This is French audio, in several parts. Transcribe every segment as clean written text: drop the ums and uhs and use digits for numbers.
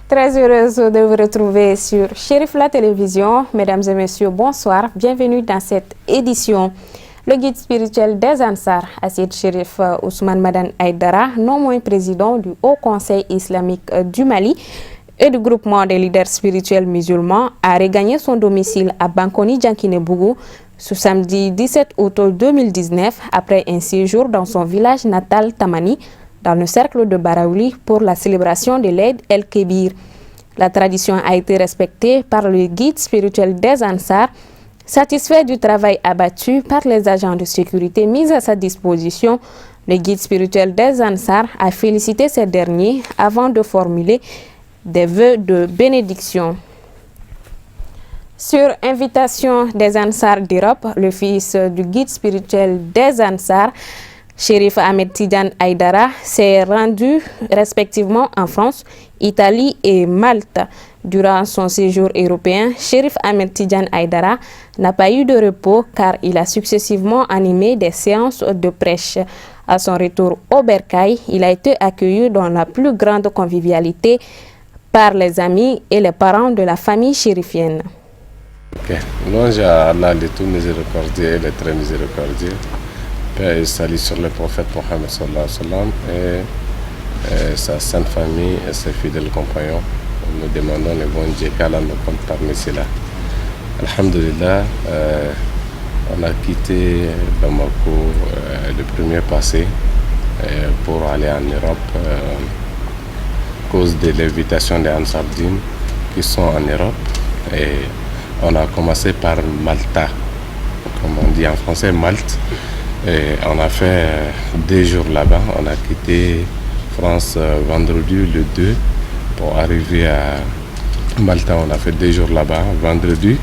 Très heureuse de vous retrouver sur Chérif la télévision. Mesdames et messieurs, bonsoir. Bienvenue dans cette édition. Le guide spirituel des Ansar, Assid Chérif Ousmane Madan Aïdara, non moins président du Haut Conseil islamique du Mali et du groupement des leaders spirituels musulmans, a regagné son domicile à Bankoni Djankinebougou ce samedi 17 août 2019 après un séjour dans son village natal Tamani, dans le cercle de Baraouli pour la célébration de l'Eid el-Kébir. La tradition a été respectée par le guide spirituel des Ansar, satisfait du travail abattu par les agents de sécurité mis à sa disposition. Le guide spirituel des Ansar a félicité ces derniers avant de formuler des vœux de bénédiction. Sur invitation des Ansar d'Europe, le fils du guide spirituel des Ansar, Chérif Ahmed Tidiane Aïdara, s'est rendu respectivement en France, Italie et Malte. Durant son séjour européen, Chérif Ahmed Tidiane Aïdara n'a pas eu de repos car il a successivement animé des séances de prêche. À son retour au Bercail, il a été accueilli dans la plus grande convivialité par les amis et les parents de la famille chérifienne. Louange à Allah, le tout miséricordieux et le très miséricordieux. Paix et salut sur le prophète Mohammed sallallahu alayhi wa sallam et sa sainte famille et ses fidèles compagnons. Nous demandons le bon Dieu qu'Allah nous compte parmi ceux-là. Alhamdulillah, on a quitté Bamako le premier passé pour aller en Europe à cause de l'invitation des Ansardines qui sont en Europe. Et on a commencé par Malta, comme on dit en français, Malte. Et on a fait 2 jours là-bas. On a quitté France vendredi le 2 pour arriver à Malta. On a fait 2 jours là-bas. Vendredi,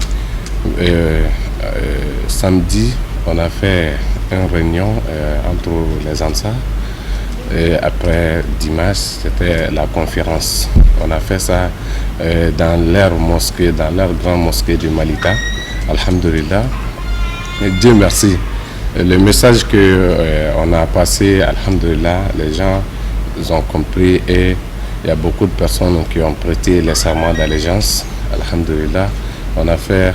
samedi, on a fait une réunion entre les Ansar. Et après dimanche, c'était la conférence. On a fait ça dans leur mosquée, dans leur grande mosquée du Malita. Alhamdulillah. Et Dieu merci. Le message qu'on a passé, alhamdulillah, les gens ils ont compris et il y a beaucoup de personnes qui ont prêté les serments d'allégeance. Alhamdulillah, on a fait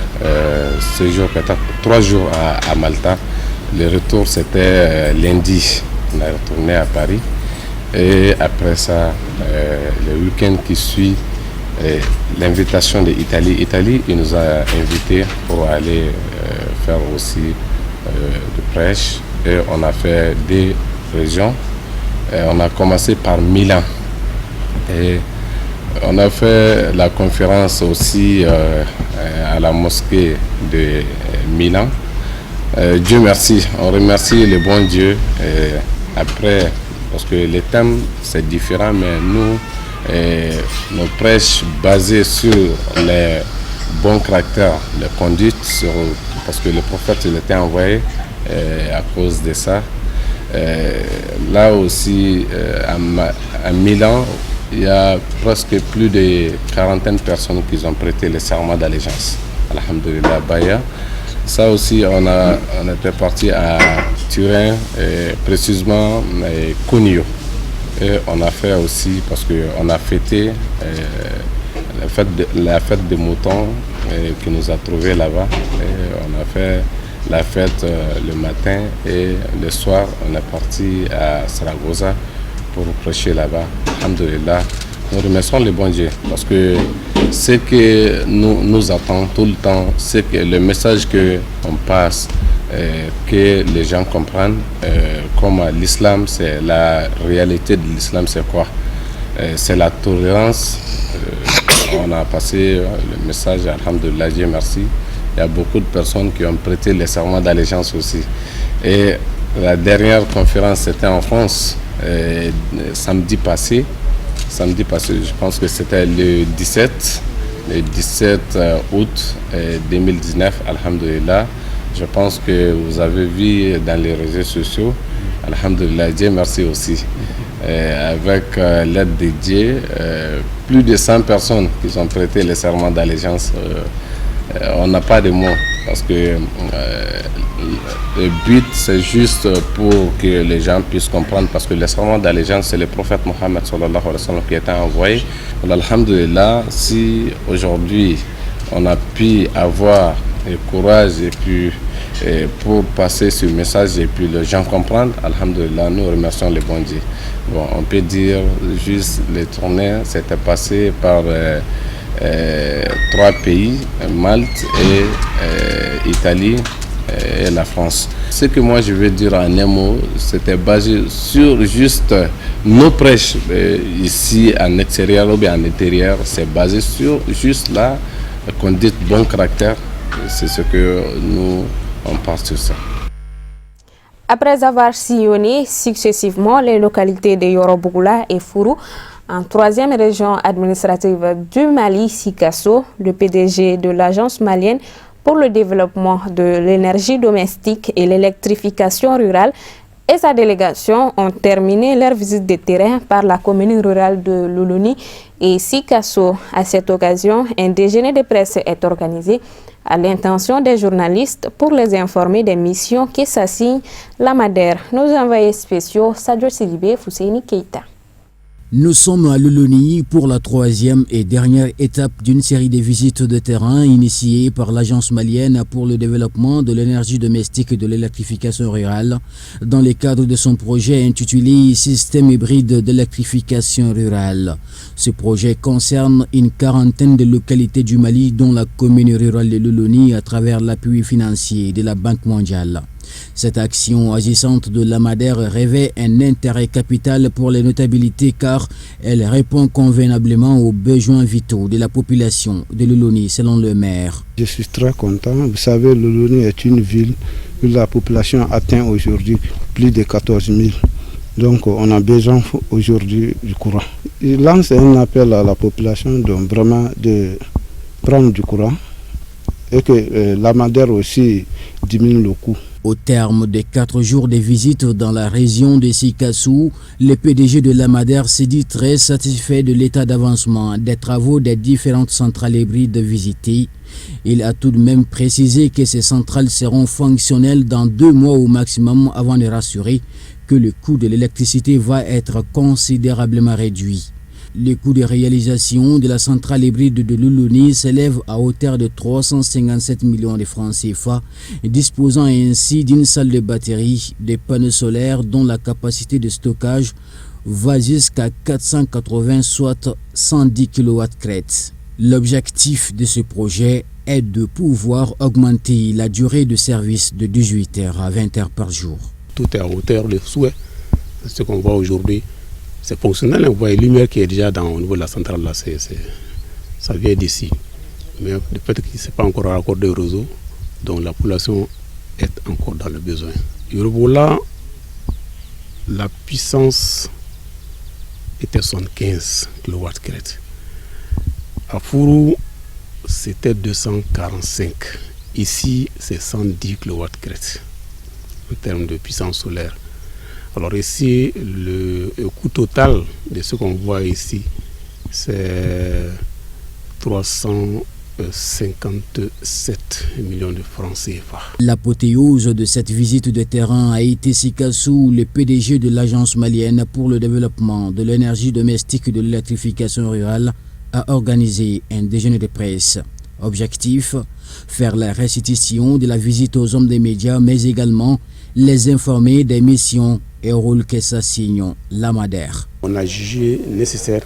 ce jour, peut-être 3 jours à Malta. Le retour, c'était lundi. On est retourné à Paris. Et après ça, le week-end qui suit, l'invitation de l'Italie. Italie, il nous a invités pour aller faire aussi de prêche. Et on a fait 2 régions. Et on a commencé par Milan. Et on a fait la conférence aussi à la mosquée de Milan. Dieu merci, on remercie le bon Dieu. Et après, parce que les thèmes c'est différent, mais nous, nos prêches basés sur les bons caractères, les conduites, parce que le prophète il était envoyé à cause de ça. Là aussi, à Milan, il y a presque plus de 40 personnes qui ont prêté le serment d'allégeance. Alhamdulillah, Baya. Ça aussi, on était parti à Turin, précisément Cuneo. Et on a fait aussi, parce qu'on a fêté la fête des moutons qui nous a trouvés là-bas. On a fait la fête le matin et le soir, on est parti à Saragossa pour prêcher là-bas. Alhamdulillah. Nous remercions le bon Dieu parce que ce que nous attend tout le temps, c'est que le message qu'on passe, que les gens comprennent, comme l'islam, c'est la réalité de l'islam, c'est quoi? C'est la tolérance. On a passé le message, alhamdulillah, Dieu merci. Il y a beaucoup de personnes qui ont prêté les serments d'allégeance aussi. Et la dernière conférence, c'était en France, samedi passé, je pense que c'était le 17 août 2019, alhamdulillah. Je pense que vous avez vu dans les réseaux sociaux, alhamdulillah, Dieu merci aussi. Avec l'aide de Dieu, plus de 100 personnes qui ont prêté les serments d'allégeance on n'a pas de mots parce que le but c'est juste pour que les gens puissent comprendre parce que le serment d'allégeance c'est le prophète Mohammed sallallahu alayhi wa sallam qui était envoyé. Alhamdulillah, si aujourd'hui on a pu avoir le courage et puis pour passer ce message et puis les gens comprendre, alhamdulillah, nous remercions le bon Dieu. Bon, on peut dire juste les tournées s'étaient passées par 3 pays, Malte et Italie et la France. Ce que moi je veux dire en un mot, c'était basé sur juste nos prêches ici en extérieur ou bien en intérieur, c'est basé sur juste là qu'on dit bon caractère, c'est ce que nous on part sur ça. Après avoir sillonné successivement les localités de Yoro-Bougoula et Fourou, en 3e région administrative du Mali, Sikasso, le PDG de l'Agence malienne pour le développement de l'énergie domestique et l'électrification rurale et sa délégation ont terminé leur visite de terrain par la commune rurale de Luluni et Sikasso. À cette occasion, un déjeuner de presse est organisé à l'intention des journalistes pour les informer des missions qui s'assignent la Madère. Nos envoyés spéciaux, Sadio Sidibé, Fousseini Keita. Nous sommes à Luluni pour la 3e et dernière étape d'une série de visites de terrain initiées par l'Agence malienne pour le développement de l'énergie domestique et de l'électrification rurale dans le cadre de son projet intitulé Système hybride d'électrification rurale. Ce projet concerne une quarantaine de localités du Mali dont la commune rurale de Luluni à travers l'appui financier de la Banque mondiale. Cette action agissante de la Madère revêt un intérêt capital pour les notabilités car elle répond convenablement aux besoins vitaux de la population de Luluni selon le maire. Je suis très content. Vous savez, Luluni est une ville où la population atteint aujourd'hui plus de 14 000. Donc on a besoin aujourd'hui du courant. Il lance un appel à la population donc vraiment de prendre du courant et que la Madère aussi diminue le coût. Au terme de 4 jours de visite dans la région de Sikassou, le PDG de la Madère s'est dit très satisfait de l'état d'avancement des travaux des différentes centrales hybrides visitées. Il a tout de même précisé que ces centrales seront fonctionnelles dans 2 mois au maximum avant de rassurer que le coût de l'électricité va être considérablement réduit. Le coût de réalisation de la centrale hybride de Luluni s'élève à hauteur de 357 millions de francs CFA, disposant ainsi d'une salle de batterie, des panneaux solaires dont la capacité de stockage va jusqu'à 480 soit 110 kW crête. L'objectif de ce projet est de pouvoir augmenter la durée de service de 18h à 20h par jour. Tout est à hauteur de souhait, ce qu'on voit aujourd'hui. C'est fonctionnel, vous voyez la lumière qui est déjà au niveau de la centrale, là, ça vient d'ici. Mais le fait qu'il ne s'est pas encore raccordé au réseau, donc la population est encore dans le besoin. Yoro-Bougoula, la puissance était 75 kW crête. À Fourou, c'était 245. Ici, c'est 110 kW crête en termes de puissance solaire. Alors ici, le coût total de ce qu'on voit ici, c'est 357 millions de francs CFA. L'apothéose de cette visite de terrain a été Sikassou, le PDG de l'Agence malienne pour le développement de l'énergie domestique et de l'électrification rurale, a organisé un déjeuner de presse. Objectif, faire la restitution de la visite aux hommes des médias, mais également les informer des missions et rôles que s'assigne la Madère. On a jugé nécessaire,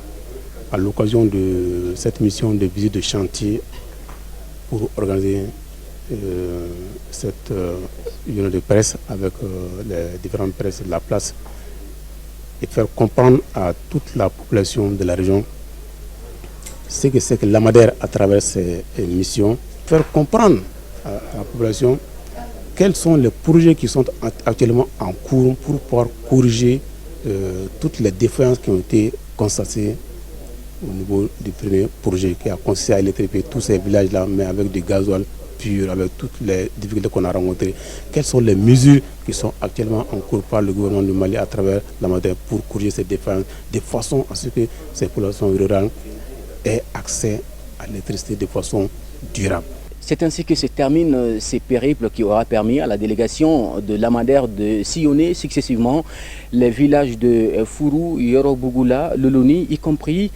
à l'occasion de cette mission de visite de chantier, pour organiser cette réunion de presse avec les différentes presses de la place et faire comprendre à toute la population de la région ce que c'est que la Madère à travers ces missions, faire comprendre à la population quels sont les projets qui sont actuellement en cours pour pouvoir corriger toutes les défaillances qui ont été constatées au niveau du premier projet qui a consisté à électrifier tous ces villages-là, mais avec du gasoil pur, avec toutes les difficultés qu'on a rencontrées. Quelles sont les mesures qui sont actuellement en cours par le gouvernement du Mali à travers la Madère pour corriger ces défaillances, de façon à ce que ces populations rurales aient accès à l'électricité de façon durable. C'est ainsi que se termine ces périples qui aura permis à la délégation de l'Amader de sillonner successivement les villages de Fourou, Yorobougoula, Loloni, y compris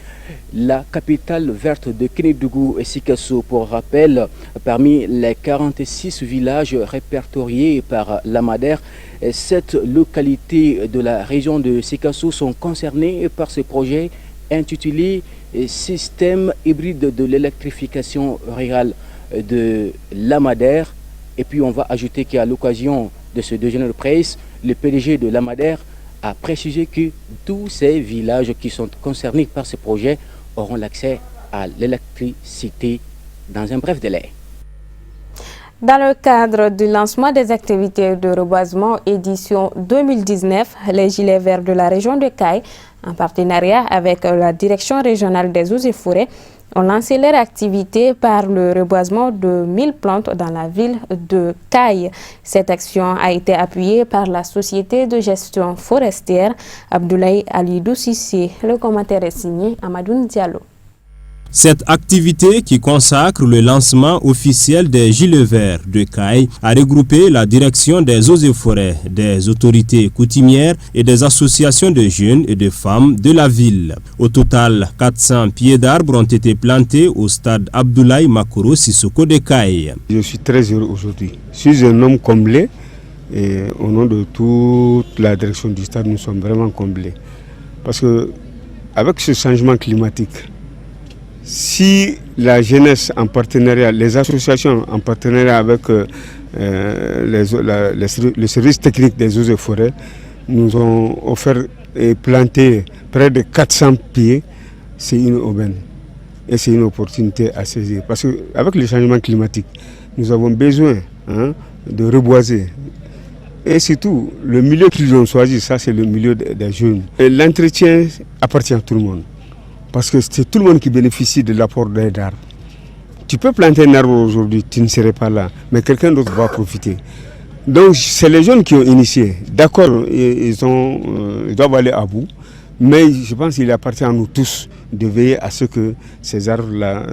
la capitale verte de Kénédougou et Sikasso. Pour rappel, parmi les 46 villages répertoriés par l'Amader, 7 localités de la région de Sikasso sont concernées par ce projet intitulé Système hybride de l'électrification rurale de l'Amader. Et puis on va ajouter qu'à l'occasion de ce déjeuner de presse, le PDG de l'Amader a précisé que tous ces villages qui sont concernés par ce projet auront l'accès à l'électricité dans un bref délai. Dans le cadre du lancement des activités de reboisement édition 2019, les Gilets verts de la région de Caille, en partenariat avec la Direction régionale des eaux et forêts, ont lancé leur activité par le reboisement de 1000 plantes dans la ville de Caille. Cette action a été appuyée par la société de gestion forestière Abdoulaye Alidou Sissé. Le commentaire est signé Amadou Diallo. Cette activité qui consacre le lancement officiel des Gilets verts de Caille a regroupé la direction des eaux et forêts, des autorités coutumières et des associations de jeunes et de femmes de la ville. Au total, 400 pieds d'arbres ont été plantés au stade Abdoulaye Makoro Sissoko de Caille. Je suis très heureux aujourd'hui. Je suis un homme comblé et au nom de toute la direction du stade, nous sommes vraiment comblés. Parce que avec ce changement climatique, si la jeunesse en partenariat, les associations en partenariat avec le service technique des eaux et forêts nous ont offert et planté près de 400 pieds, c'est une aubaine et c'est une opportunité à saisir. Parce qu'avec le changement climatique, nous avons besoin de reboiser. Et surtout, le milieu qu'ils ont choisi, ça c'est le milieu des jeunes. L'entretien appartient à tout le monde. Parce que c'est tout le monde qui bénéficie de l'apport des arbres. Tu peux planter un arbre aujourd'hui, tu ne serais pas là, mais quelqu'un d'autre va profiter. Donc c'est les jeunes qui ont initié. D'accord, ils doivent aller à bout, mais je pense qu'il appartient à nous tous de veiller à ce que ces arbres-là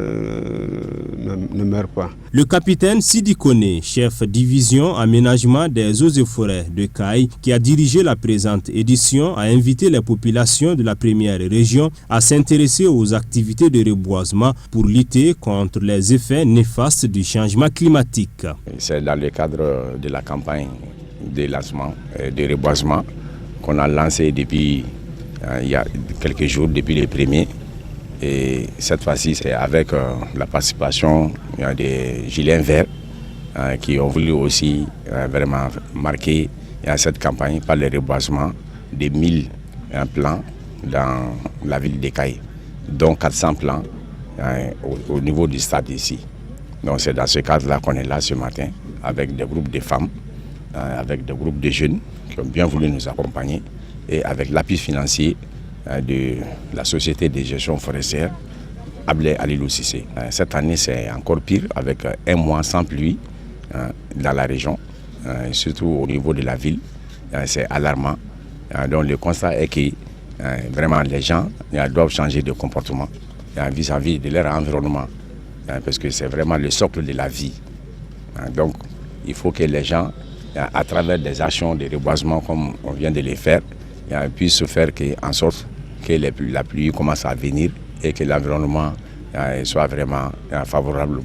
ne meurent pas. Le capitaine Sidi Kone, chef division aménagement des eaux et forêts de Caille, qui a dirigé la présente édition, a invité les populations de la première région à s'intéresser aux activités de reboisement pour lutter contre les effets néfastes du changement climatique. C'est dans le cadre de la campagne de lancement de reboisement qu'on a lancé depuis il y a quelques jours, depuis les premiers. Et cette fois-ci, c'est avec la participation des Gilets verts qui ont voulu aussi vraiment marquer cette campagne par le reboisement de 1000 plants dans la ville de Caille, dont 400 plants au niveau du stade ici. Donc c'est dans ce cadre-là qu'on est là ce matin avec des groupes de femmes, avec des groupes de jeunes qui ont bien voulu nous accompagner et avec l'appui financier de la société de gestion forestière Abdoulaye Alidou Sissé. Cette année, c'est encore pire avec un mois sans pluie dans la région, surtout au niveau de la ville. C'est alarmant. Donc le constat est que vraiment les gens doivent changer de comportement vis-à-vis de leur environnement parce que c'est vraiment le socle de la vie. Donc il faut que les gens, à travers des actions de reboisement comme on vient de les faire, puissent faire en sorte que la pluie commence à venir et que l'environnement soit vraiment favorable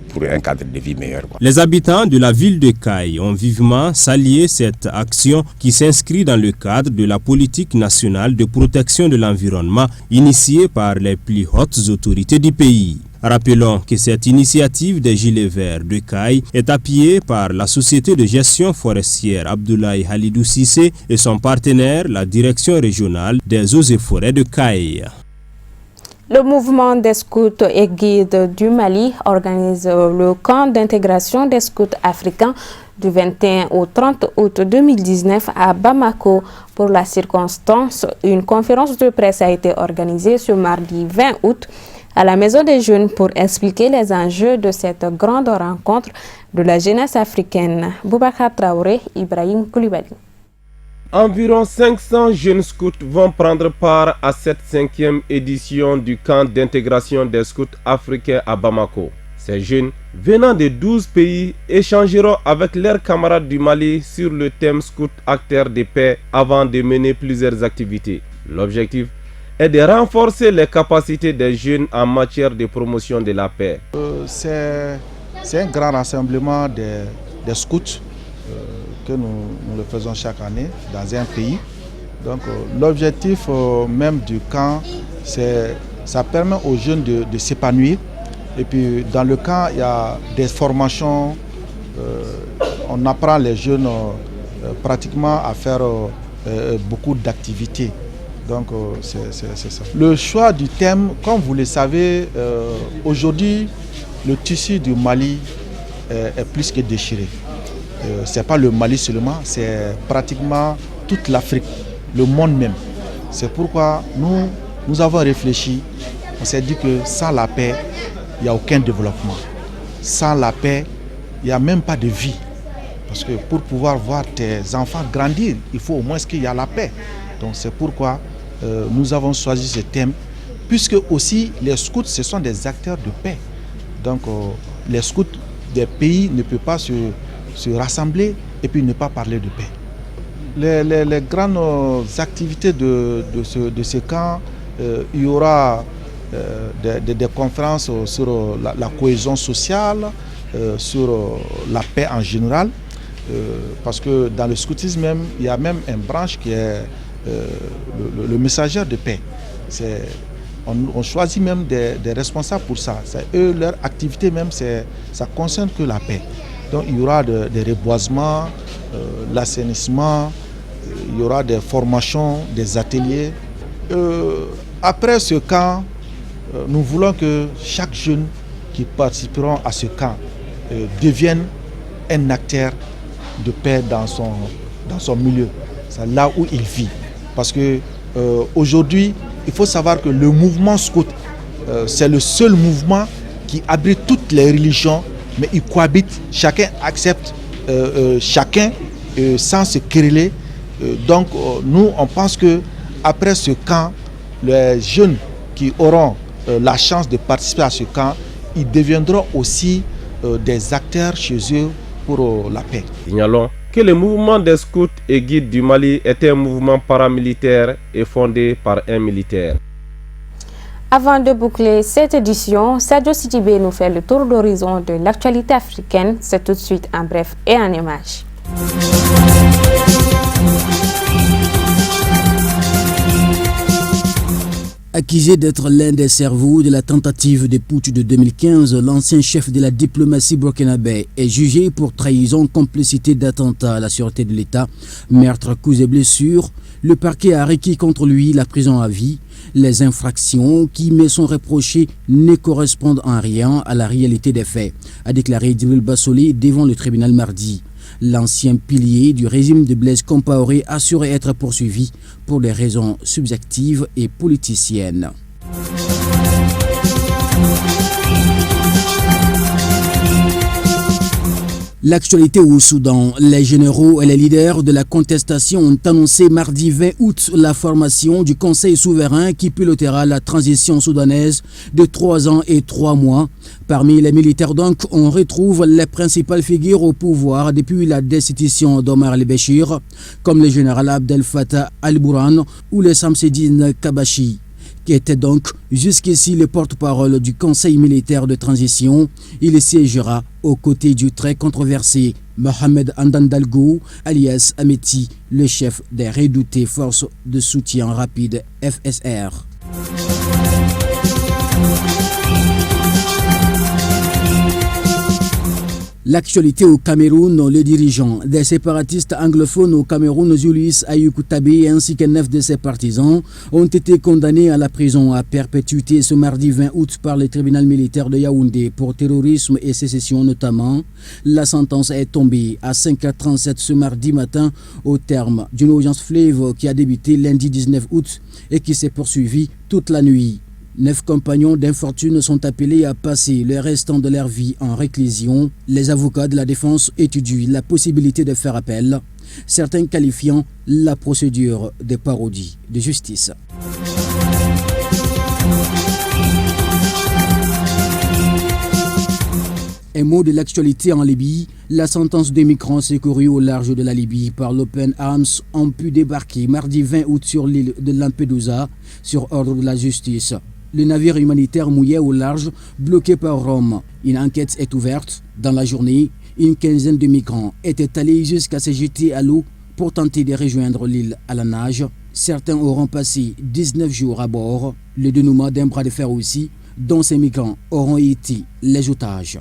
pour un cadre de vie meilleur. Les habitants de la ville de Caille ont vivement salué cette action qui s'inscrit dans le cadre de la politique nationale de protection de l'environnement initiée par les plus hautes autorités du pays. Rappelons que cette initiative des Gilets verts de Caille est appuyée par la société de gestion forestière Abdoulaye Alidou Sissé et son partenaire, la Direction régionale des eaux et forêts de Caille. Le mouvement des scouts et guides du Mali organise le camp d'intégration des scouts africains du 21 au 30 août 2019 à Bamako. Pour la circonstance, une conférence de presse a été organisée ce mardi 20 août à la Maison des Jeunes pour expliquer les enjeux de cette grande rencontre de la jeunesse africaine. Boubacar Traoré, Ibrahim Koulibaly. Environ 500 jeunes scouts vont prendre part à cette 5e édition du camp d'intégration des scouts africains à Bamako. Ces jeunes, venant de 12 pays, échangeront avec leurs camarades du Mali sur le thème scout acteur de paix avant de mener plusieurs activités. L'objectif est de renforcer les capacités des jeunes en matière de promotion de la paix. C'est un grand rassemblement des scouts que nous le faisons chaque année dans un pays. Donc l'objectif même du camp, ça permet aux jeunes de s'épanouir. Et puis dans le camp, il y a des formations, on apprend les jeunes pratiquement à faire beaucoup d'activités. Donc c'est ça. Le choix du thème, comme vous le savez, aujourd'hui, le tissu du Mali est plus que déchiré. Ce n'est pas le Mali seulement, c'est pratiquement toute l'Afrique, le monde même. C'est pourquoi nous avons réfléchi, on s'est dit que sans la paix, il n'y a aucun développement. Sans la paix, il n'y a même pas de vie. Parce que pour pouvoir voir tes enfants grandir, il faut au moins qu'il y ait la paix. Donc c'est pourquoi nous avons choisi ce thème, puisque aussi les scouts, ce sont des acteurs de paix. Donc les scouts des pays ne peuvent pas se rassembler et puis ne pas parler de paix. Les grandes activités de ce camp, il y aura des conférences sur la cohésion sociale, sur la paix en général, parce que dans le scoutisme même, il y a même une branche qui est le messager de paix. On choisit même des responsables pour ça. Eux, leur activité même, ça concerne que la paix. Donc il y aura des reboisements, l'assainissement, il y aura des formations, des ateliers. Après ce camp, nous voulons que chaque jeune qui participeront à ce camp devienne un acteur de paix dans son milieu. C'est là où il vit. Parce que aujourd'hui, il faut savoir que le mouvement scout, c'est le seul mouvement qui abrite toutes les religions, mais ils cohabitent, chacun accepte chacun sans se quereller. Donc nous, on pense que après ce camp, les jeunes qui auront la chance de participer à ce camp, ils deviendront aussi des acteurs chez eux pour la paix. Signalons que le mouvement des scouts et guides du Mali est un mouvement paramilitaire et fondé par un militaire. Avant de boucler cette édition, Sadio Sidibé nous fait le tour d'horizon de l'actualité africaine. C'est tout de suite en bref et en images. Accusé d'être l'un des cerveaux de la tentative de putsch de 2015, l'ancien chef de la diplomatie burkinabé est jugé pour trahison, complicité d'attentat à la sûreté de l'État, meurtre, coups et blessures. Le parquet a requis contre lui la prison à vie. Les infractions qui me sont reprochées ne correspondent en rien à la réalité des faits, a déclaré Djibril Bassolé devant le tribunal mardi. L'ancien pilier du régime de Blaise Compaoré assurait être poursuivi pour des raisons subjectives et politiciennes. L'actualité au Soudan, les généraux et les leaders de la contestation ont annoncé mardi 20 août la formation du Conseil souverain qui pilotera la transition soudanaise de 3 ans et 3 mois. Parmi les militaires donc, on retrouve les principales figures au pouvoir depuis la destitution d'Omar al-Béchir, comme le général Abdel Fattah al-Burhan ou le Samseddine Kabashi, qui était donc jusqu'ici le porte-parole du Conseil militaire de transition. Il siégera aux côtés du très controversé Mohamed Andandalgo, alias Ameti, le chef des redoutées forces de soutien rapide FSR. L'actualité au Cameroun, les dirigeants des séparatistes anglophones au Cameroun, Julius Ayuku Tabé ainsi que 9 de ses partisans ont été condamnés à la prison à perpétuité ce mardi 20 août par le tribunal militaire de Yaoundé pour terrorisme et sécession notamment. La sentence est tombée à 5h37 ce mardi matin au terme d'une audience fleuve qui a débuté lundi 19 août et qui s'est poursuivie toute la nuit. 9 compagnons d'infortune sont appelés à passer le restant de leur vie en réclusion. Les avocats de la défense étudient la possibilité de faire appel, certains qualifiant la procédure de parodie de justice. Un mot de l'actualité en Libye. La sentence des migrants secourus au large de la Libye par l'Open Arms ont pu débarquer mardi 20 août sur l'île de Lampedusa sur ordre de la justice. Le navire humanitaire mouillait au large, bloqué par Rome. Une enquête est ouverte. Dans la journée, une quinzaine de migrants étaient allés jusqu'à se jeter à l'eau pour tenter de rejoindre l'île à la nage. Certains auront passé 19 jours à bord. Le dénouement d'un bras de fer aussi, dont ces migrants auront été les otages.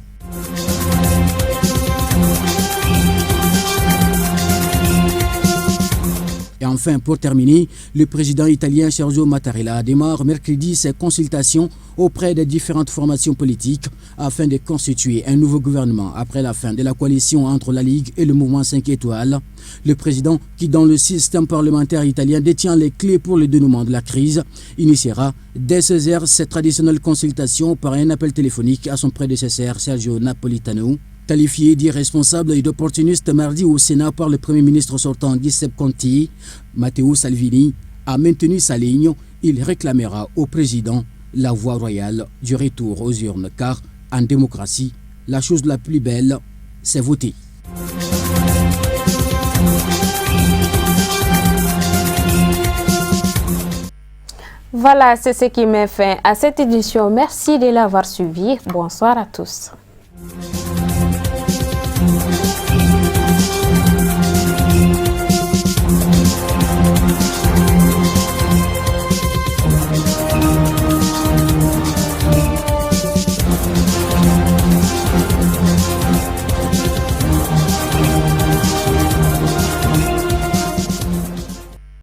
Et enfin, pour terminer, le président italien Sergio Mattarella démarre mercredi ses consultations auprès des différentes formations politiques afin de constituer un nouveau gouvernement après la fin de la coalition entre la Ligue et le mouvement 5 étoiles. Le président, qui dans le système parlementaire italien détient les clés pour le dénouement de la crise, initiera dès 16h cette traditionnelle consultation par un appel téléphonique à son prédécesseur Sergio Napolitano. Qualifié d'irresponsable et d'opportuniste mardi au Sénat par le Premier ministre sortant Giuseppe Conte, Matteo Salvini a maintenu sa ligne. Il réclamera au président la voie royale du retour aux urnes, car en démocratie, la chose la plus belle, c'est voter. Voilà, c'est ce qui met fin à cette édition. Merci de l'avoir suivi. Bonsoir à tous.